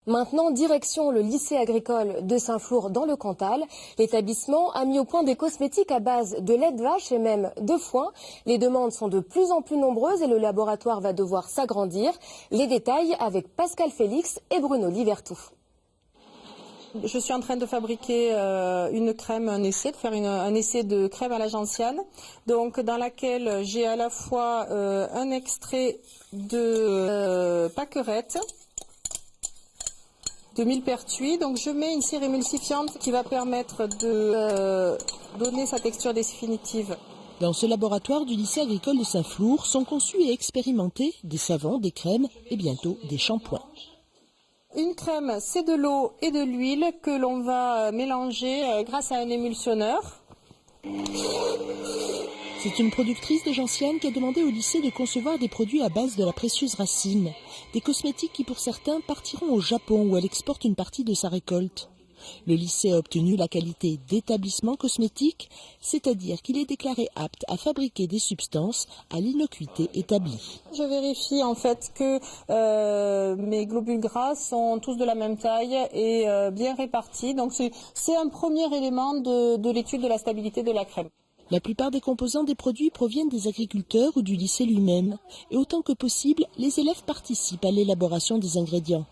Maintenant, direction le lycée agricole de Saint-Flour dans le Cantal. L'établissement a mis au point des cosmétiques à base de lait de vache et même de foin. Les demandes sont de plus en plus nombreuses et le laboratoire va devoir s'agrandir. Les détails avec Pascal Félix et Bruno Livertou. Je suis en train de fabriquer une crème, un essai, de faire un essai de crème à la gentiane, donc dans laquelle j'ai à la fois un extrait de pâquerette, de millepertuis. Donc je mets une cire émulsifiante qui va permettre de donner sa texture définitive. Dans ce laboratoire du lycée agricole de Saint-Flour sont conçus et expérimentés des savons, des crèmes et bientôt des shampoings. Une crème, c'est de l'eau et de l'huile que l'on va mélanger grâce à un émulsionneur. C'est une productrice de gentiane qui a demandé au lycée de concevoir des produits à base de la précieuse racine. Des cosmétiques qui pour certains partiront au Japon où elle exporte une partie de sa récolte. Le lycée a obtenu la qualité d'établissement cosmétique, c'est-à-dire qu'il est déclaré apte à fabriquer des substances à l'innocuité établie. Je vérifie en fait que mes globules gras sont tous de la même taille et bien répartis. Donc c'est un premier élément de l'étude de la stabilité de la crème. La plupart des composants des produits proviennent des agriculteurs ou du lycée lui-même. Et autant que possible, les élèves participent à l'élaboration des ingrédients.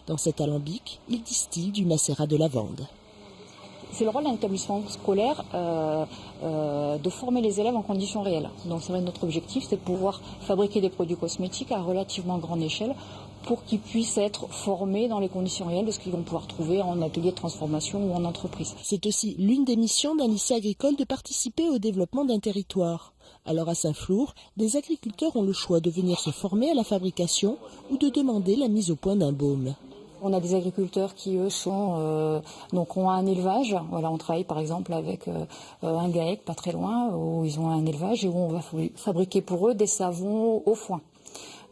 Dans cet alambic, ils distillent du macérat de lavande. C'est le rôle d'un établissement scolaire de former les élèves en conditions réelles. Donc c'est vrai, notre objectif, c'est de pouvoir fabriquer des produits cosmétiques à relativement grande échelle pour qu'ils puissent être formés dans les conditions réelles de ce qu'ils vont pouvoir trouver en atelier de transformation ou en entreprise. C'est aussi l'une des missions d'un lycée agricole de participer au développement d'un territoire. Alors à Saint-Flour, des agriculteurs ont le choix de venir se former à la fabrication ou de demander la mise au point d'un baume. On a des agriculteurs qui, eux, ont un élevage. Voilà, on travaille par exemple avec un GAEC, pas très loin, où ils ont un élevage et où on va fabriquer pour eux des savons au foin.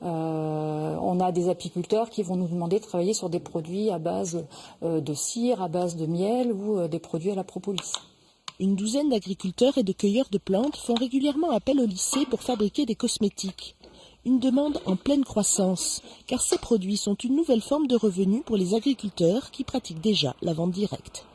On a des apiculteurs qui vont nous demander de travailler sur des produits à base de cire, à base de miel ou des produits à la propolis. Une douzaine d'agriculteurs et de cueilleurs de plantes font régulièrement appel au lycée pour fabriquer des cosmétiques. Une demande en pleine croissance, car ces produits sont une nouvelle forme de revenu pour les agriculteurs qui pratiquent déjà la vente directe.